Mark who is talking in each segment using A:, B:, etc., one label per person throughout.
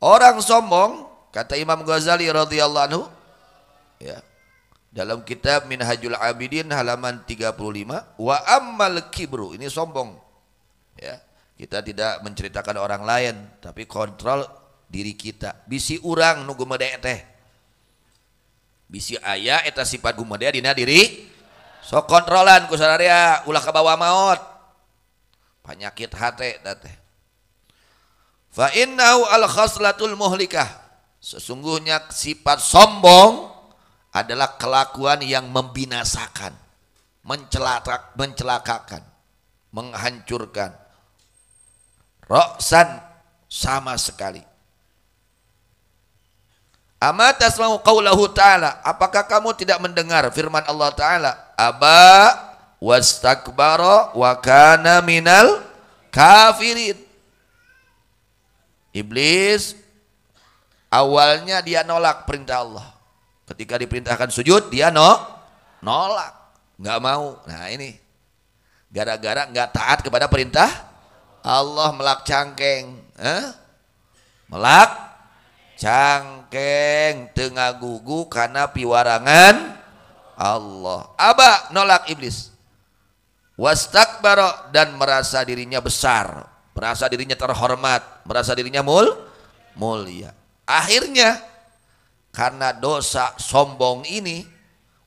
A: Orang sombong, kata Imam Ghazali radhiyallahu anhu, ya, dalam kitab Minhajul Abidin halaman 35, wa ammal kibru, ini sombong. Ya, kita tidak menceritakan orang lain, tapi kontrol diri kita. Bisi urang nu gumede teh. Bisi aya eta sifat gumede dina diri. Sok kontrolan ku sadaya ulah kabawa maut. Penyakit hate teh. Fa innahu al khaslatul muhlikah. Sesungguhnya sifat sombong adalah kelakuan yang membinasakan, mencelakakan, menghancurkan. Roksan sama sekali. Ama tasma'u qaulahu ta'ala, apakah kamu tidak mendengar firman Allah Ta'ala? Aba wastakbara wa kana minal kafirin. Iblis awalnya dia nolak perintah Allah. Ketika diperintahkan sujud dia nolak, nggak mau. Nah ini gara-gara nggak taat kepada perintah Allah, melak cangkeng, melak cangkeng tengah gugu karena piwarangan Allah. Aba, nolak iblis. Wastakbara, dan merasa dirinya besar, merasa dirinya terhormat, merasa dirinya mulia. Akhirnya karena dosa sombong ini,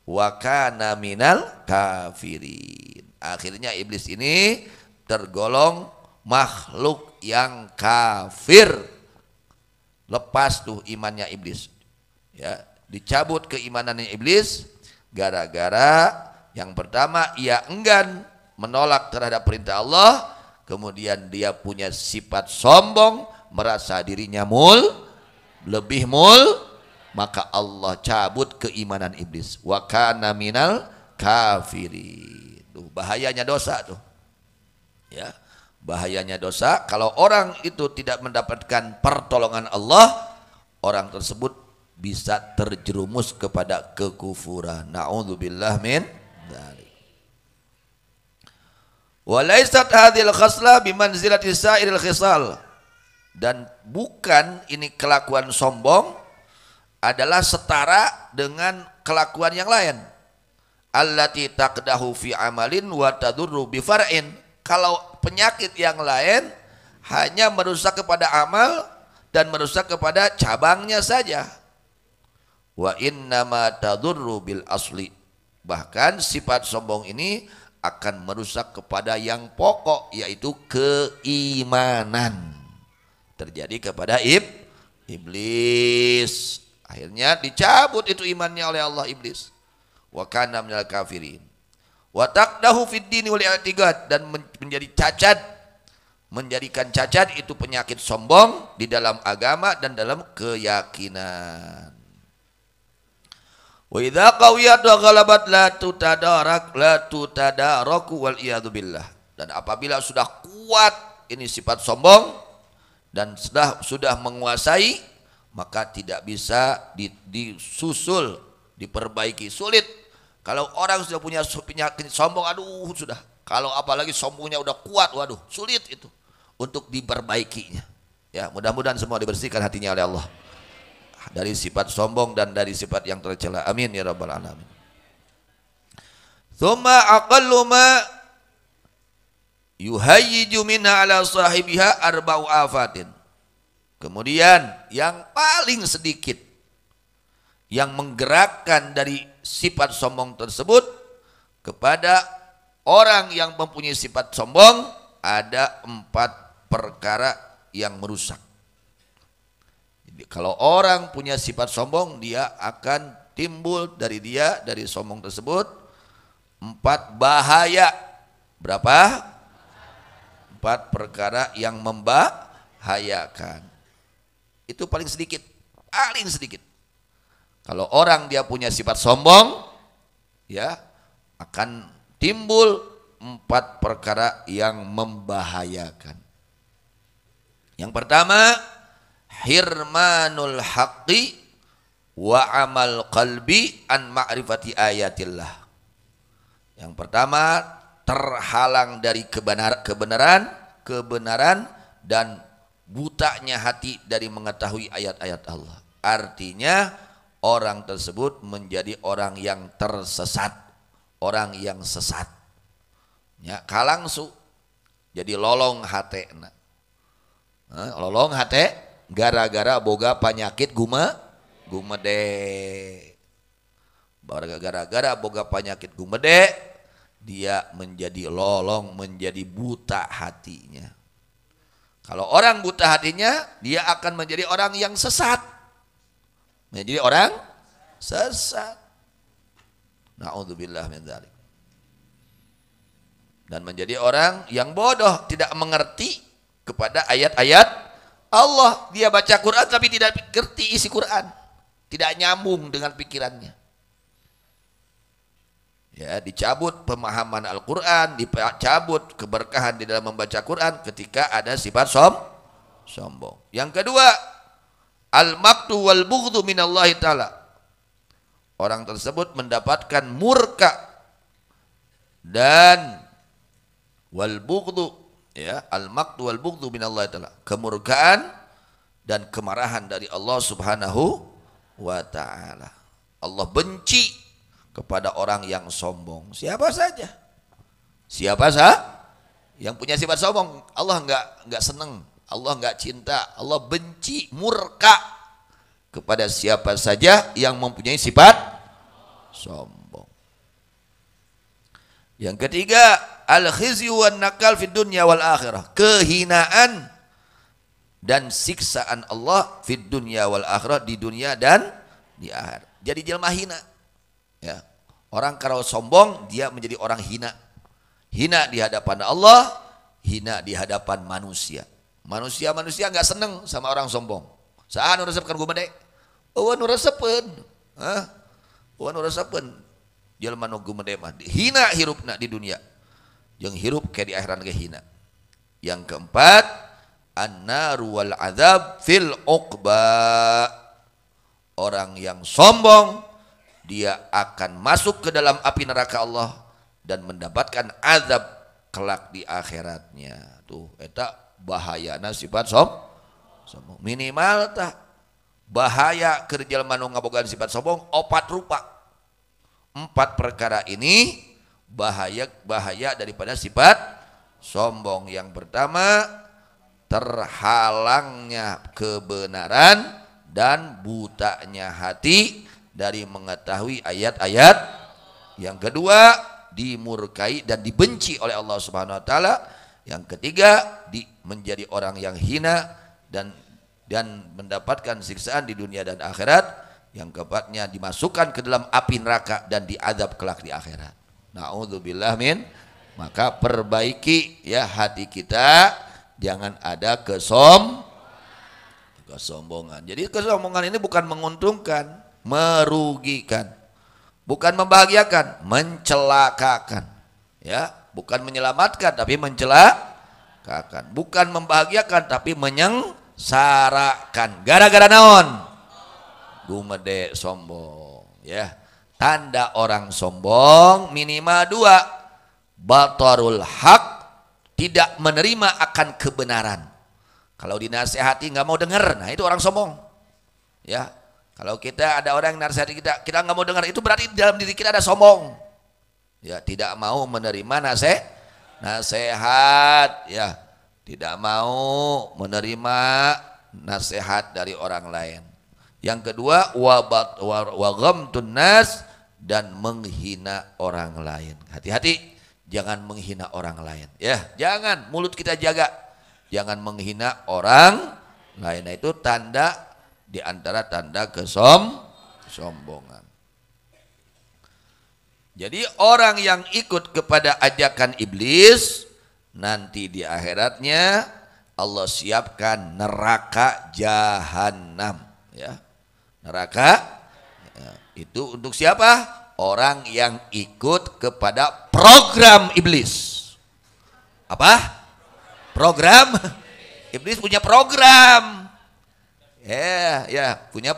A: wa kana minal kafirin. Akhirnya iblis ini tergolong makhluk yang kafir. Lepas tuh imannya iblis. Ya, dicabut keimanannya iblis gara-gara yang pertama ia enggan menolak terhadap perintah Allah, kemudian dia punya sifat sombong, merasa dirinya lebih maka Allah cabut keimanan iblis. Wa kana minal kafirin. Tuh bahayanya dosa tuh. Ya, bahayanya dosa. Kalau orang itu tidak mendapatkan pertolongan Allah, orang tersebut bisa terjerumus kepada kekufuran. Na'udzubillah min dzalik. Wa laysat hadhil khasla bimanzilati sa'iril khisal. Dan bukan ini kelakuan sombong adalah setara dengan kelakuan yang lain. Allati taqdahu fi amalin wa tadurru bi far'in. Kalau penyakit yang lain hanya merusak kepada amal dan merusak kepada cabangnya saja. Wa innama tadurru bil asli. Bahkan sifat sombong ini akan merusak kepada yang pokok, yaitu keimanan. Terjadi kepada iblis. Akhirnya dicabut itu imannya oleh Allah iblis. Wa kana minal kafirin. Wa taqdahu fid dini wal i'tiqad, dan menjadi cacat, menjadikan cacat itu penyakit sombong di dalam agama dan dalam keyakinan. Wa idza qawiyat wa ghalabat la tutadaraku wal iyadu billah. Dan apabila sudah kuat ini sifat sombong dan sudah menguasai, maka tidak bisa disusul, diperbaiki, sulit. Kalau orang sudah punya penyakit sombong, aduh sudah. Kalau apalagi sombongnya udah kuat, waduh sulit itu untuk diperbaikinya. Ya, mudah-mudahan semua dibersihkan hatinya oleh Allah dari sifat sombong dan dari sifat yang tercela. Amin ya rabbal alamin. Tsumma aqallu ma yuhayyiju minha ala sahibiha arba'u afatin. Kemudian yang paling sedikit yang menggerakkan dari sifat sombong tersebut kepada orang yang mempunyai sifat sombong, ada 4 perkara yang merusak. Jadi, kalau orang punya sifat sombong, dia akan timbul dari sombong tersebut 4 bahaya. Berapa? 4 perkara yang membahayakan. Itu paling sedikit, paling sedikit. Kalau orang dia punya sifat sombong, ya akan timbul 4 perkara yang membahayakan. Yang pertama, hirmanul haqqi wa amal qalbi an ma'rifati ayatillah. Yang pertama, terhalang dari kebenaran dan butanya hati dari mengetahui ayat-ayat Allah. Artinya orang tersebut menjadi orang yang tersesat, orang yang sesat. Ya, kalangsu jadi lolong hate. Lolong hate gara-gara boga penyakit gumede. Gara-gara boga penyakit gumede, dia menjadi lolong, menjadi buta hatinya. Kalau orang buta hatinya, dia akan menjadi orang yang sesat. Menjadi orang sesat. Na'udzubillah min dzalik. Dan menjadi orang yang bodoh, tidak mengerti kepada ayat-ayat Allah. Dia baca Quran tapi tidak mengerti isi Quran. Tidak nyambung dengan pikirannya. Ya, dicabut pemahaman Al-Quran, dicabut keberkahan di dalam membaca Quran ketika ada sifat sombong. Yang kedua, al-maqtu wal bughdhu minallahi ta'ala. Orang tersebut mendapatkan murka dan wal bughdhu, ya, al-maqtu wal bughdhu minallahi ta'ala. Kemurkaan dan kemarahan dari Allah Subhanahu wa ta'ala. Allah benci kepada orang yang sombong. Siapa saja. Siapa saja yang punya sifat sombong, Allah enggak senang, Allah enggak cinta, Allah benci, murka kepada siapa saja yang mempunyai sifat sombong. Yang ketiga, al-khizyu wan nakal fid dunya wal akhirah. Kehinaan dan siksaan Allah fid dunya wal akhirah, di dunia dan di akhirat. Jadi jelma hina. Ya, orang kalau sombong dia menjadi orang hina. Hina di hadapan Allah, hina di hadapan manusia. Manusia enggak seneng sama orang sombong. Saha nu resepkeun gumede? Eueuh nu resepkeun. Eueuh nu resepkeun. Jelema nu gumede mah hina hirupna di dunia. Jeung hirup ke di akhirat ge hina. Yang keempat, an-naru wal adzab fil uqba. Orang yang sombong dia akan masuk ke dalam api neraka Allah dan mendapatkan azab kelak di akhiratnya. Tuh, eta bahayana sifat sombong. Minimal tah bahaya keur jalma nu ngabogaan sifat sombong 4 rupa. 4 perkara ini bahaya daripada sifat sombong. Yang pertama, terhalangnya kebenaran dan butanya hati dari mengetahui ayat-ayat. Yang kedua, dimurkai dan dibenci oleh Allah Subhanahu wa taala. Yang ketiga, menjadi orang yang hina dan mendapatkan siksaan di dunia dan akhirat. Yang keempatnya, dimasukkan ke dalam api neraka dan diazab kelak di akhirat. Na'udzubillah min. Maka perbaiki ya hati kita, jangan ada kesombongan. Jadi kesombongan ini bukan menguntungkan, merugikan, bukan membahagiakan, mencelakakan, ya, bukan menyelamatkan tapi mencelakakan, bukan membahagiakan tapi menyengsarakan. Gara-gara naon? Gumede sombong, ya. Tanda orang sombong minimal 2, batarul haq, tidak menerima akan kebenaran. Kalau dinasihati nggak mau dengar, nah itu orang sombong, ya. Kalau kita ada orang yang nasihati kita nggak mau dengar, itu berarti dalam diri kita ada sombong. Ya, tidak mau menerima nasihat, ya. Tidak mau menerima nasihat dari orang lain. Yang kedua, wa ghamtun nas, dan menghina orang lain. Hati-hati, jangan menghina orang lain. Ya, jangan, mulut kita jaga. Jangan menghina orang lain. Nah, itu tanda di antara tanda kesombongan. Jadi orang yang ikut kepada ajakan iblis, nanti di akhiratnya Allah siapkan neraka jahanam, ya. Neraka ya, itu untuk siapa? Orang yang ikut kepada program iblis. Apa? Program? Iblis punya program. Ya, punya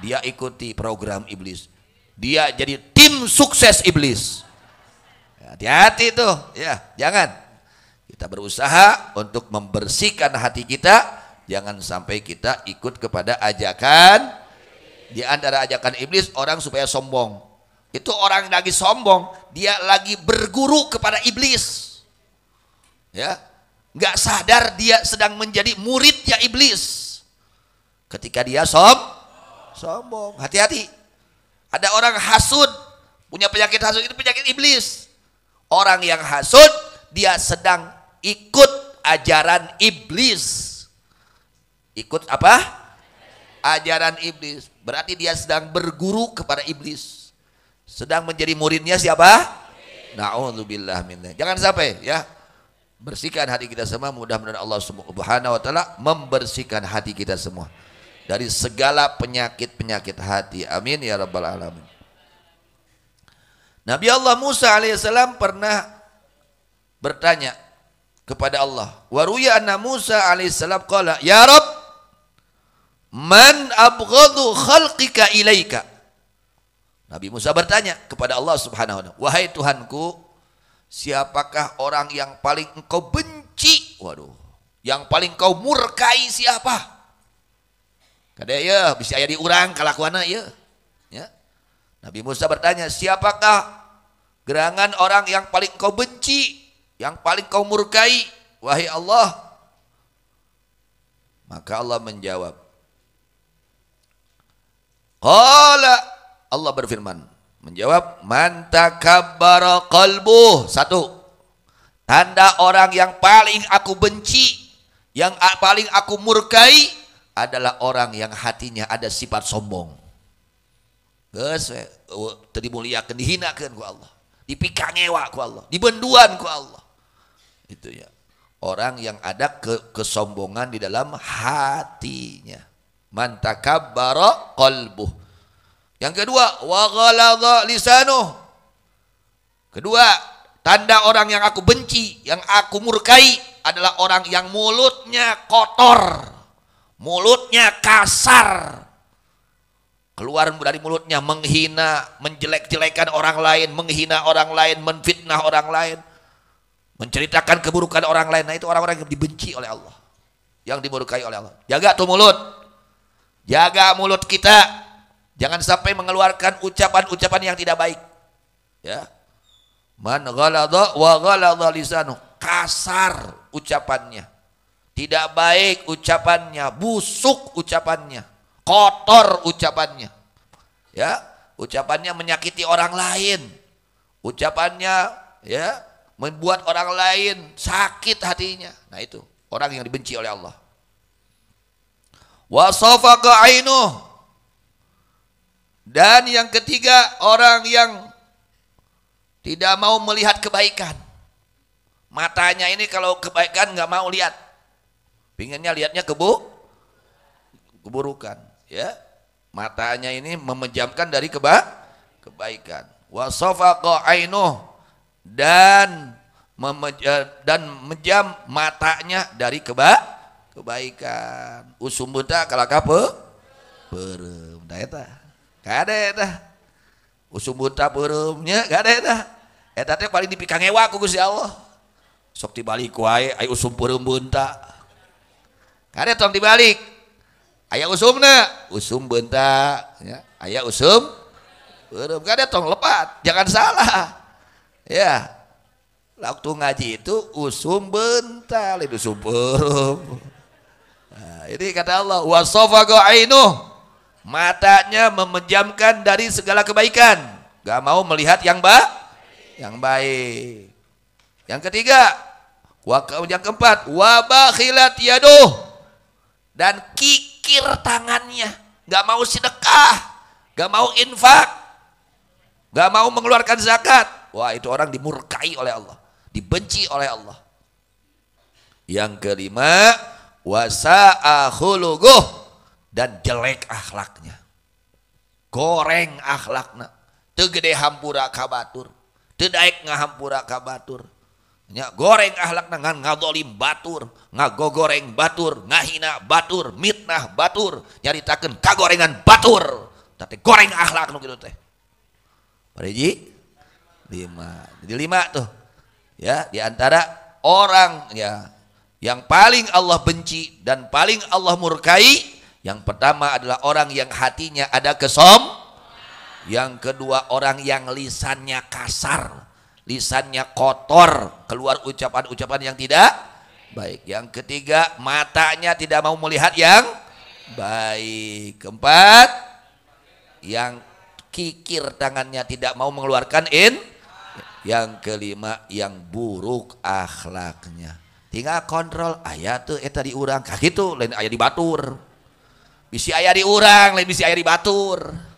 A: dia ikuti program iblis. Dia jadi tim sukses iblis. Hati-hati tuh, ya, Kita berusaha untuk membersihkan hati kita, jangan sampai kita ikut kepada ajakan. Di antara ajakan iblis orang supaya sombong. Itu orang lagi sombong, dia lagi berguru kepada iblis. Ya, nggak sadar dia sedang menjadi muridnya iblis. Ketika dia sombong, hati-hati. Ada orang hasud, punya penyakit hasud, itu penyakit iblis. Orang yang hasud, dia sedang ikut ajaran iblis. Ikut apa? Ajaran iblis. Berarti dia sedang berguru kepada iblis. Sedang menjadi muridnya siapa? Na'udzubillah minna. Jangan sampai ya. Bersihkan hati kita semua. Mudah-mudahan Allah Subhanahu wa taala membersihkan hati kita semua dari segala penyakit-penyakit hati. Amin ya rabbal alamin. Nabi Allah Musa alaihissalam pernah bertanya kepada Allah. Wa ruya anna Musa alaihissalam qala, "Ya Rabb, man abghadu khalqika ilaika?" Nabi Musa bertanya kepada Allah Subhanahu wa taala, "Wahai Tuhanku, siapakah orang yang paling engkau benci?" Waduh, yang paling engkau murkai siapa? Kada ya bisa aya di urang kalakuana ya. Ya. Nabi Musa bertanya, "Siapakah gerangan orang yang paling engkau benci, yang paling kau murkai, wahai Allah?" Maka Allah menjawab. Qala, Allah berfirman, menjawab, "Man takabbara qalbuh." Satu, tanda orang yang paling aku benci, yang paling aku murkai adalah orang yang hatinya ada sifat sombong. Geus teu dimuliakeun, dihinakeun ku Allah, dipikangewa ku Allah, dibenduan ku Allah. Itu ya. Orang yang ada kesombongan di dalam hatinya. Man takabbara qalbuh. Yang kedua, wa ghaladha lisanuh. Kedua, tanda orang yang aku benci, yang aku murkai adalah orang yang mulutnya kotor, mulutnya kasar. Keluar dari mulutnya menghina, menjelek-jelekan orang lain, menghina orang lain, menfitnah orang lain, menceritakan keburukan orang lain. Nah, itu orang-orang yang dibenci oleh Allah, yang dimurkai oleh Allah. Jaga tuh mulut, jaga mulut kita, jangan sampai mengeluarkan ucapan-ucapan yang tidak baik. Ya, man ghaladha wa ghaladha lisanu, kasar ucapannya, tidak baik ucapannya, busuk ucapannya, kotor ucapannya. Ya, ucapannya menyakiti orang lain, ucapannya ya membuat orang lain sakit hatinya. Nah, itu orang yang dibenci oleh Allah. Wa safaqa ainuh. Dan yang ketiga, orang yang tidak mau melihat kebaikan. Matanya ini kalau kebaikan nggak mau lihat, pinginnya lihatnya keburukan. Ya, matanya ini memejamkan dari kebaikan. Wa safaqa ainuh, dan menjam matanya dari kebaikan. Usum buta kalaka peureum da eta. Kada eta. Usum buta peureumnya kada eta. Eta teh paling dipikangewa ku Gusti Allah. Sok dibalik wae aya usum peureum beunta. Kada tong dibalik. Aya usumna, usum beunta ya. Aya usum peureum, kada tong lepat. Jangan salah. Ya, waktu ngaji itu usum bental, itu usum peureum. Nah, ini kata Allah, wa safaqa ainuh, matanya memejamkan dari segala kebaikan, gak mau melihat yang baik. Yang ketiga, yang keempat, wa bakhilat yaduh, dan kikir tangannya, gak mau sedekah, gak mau infak, gak mau mengeluarkan zakat. Wah, itu orang dimurkai oleh Allah, dibenci oleh Allah. Yang kelima, wasa'a khuluquh, dan jelek akhlaknya, goreng akhlakna, teu gede hampura ka batur, teu daek ngahampura ka batur. Nya goreng akhlakna ngan ngadolim batur, ngagogoreng batur, ngahina batur, mitnah batur, nyaritakeun kagorengan batur. Teh goreng akhlak nu kitu teh. Pariji 5. Jadi 5 tuh. Ya, di antara orang ya yang paling Allah benci dan paling Allah murkai, yang pertama adalah orang yang hatinya ada yang kedua orang yang lisannya kasar, lisannya kotor, keluar ucapan-ucapan yang tidak baik. Yang ketiga, matanya tidak mau melihat yang baik. Keempat, yang kikir tangannya tidak mau mengeluarkan Yang kelima, yang buruk akhlaknya. Tinggal kontrol aya tuh tadi urang kakitu lain aya di batur. Bisi aya di urang lain bisi aya di batur.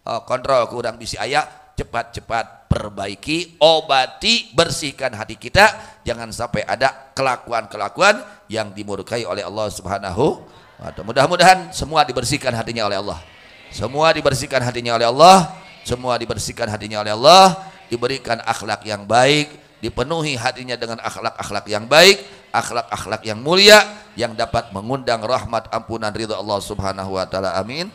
A: Oh, kontrol ke urang bisi aya, cepat-cepat perbaiki, obati, bersihkan hati kita, jangan sampai ada kelakuan-kelakuan yang dimurkai oleh Allah Subhanahu wa ta'ala. Mudah-mudahan semua dibersihkan hatinya oleh Allah. Semua dibersihkan hatinya oleh Allah. Semua dibersihkan hatinya oleh Allah, diberikan akhlak yang baik, dipenuhi hatinya dengan akhlak-akhlak yang baik, akhlak-akhlak yang mulia yang dapat mengundang rahmat ampunan ridha Allah Subhanahu wa taala. Amin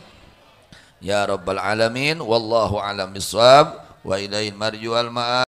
A: ya rabbal alamin. Wallahu a'lam bissawab wa ilaihil marji wal ma'ab.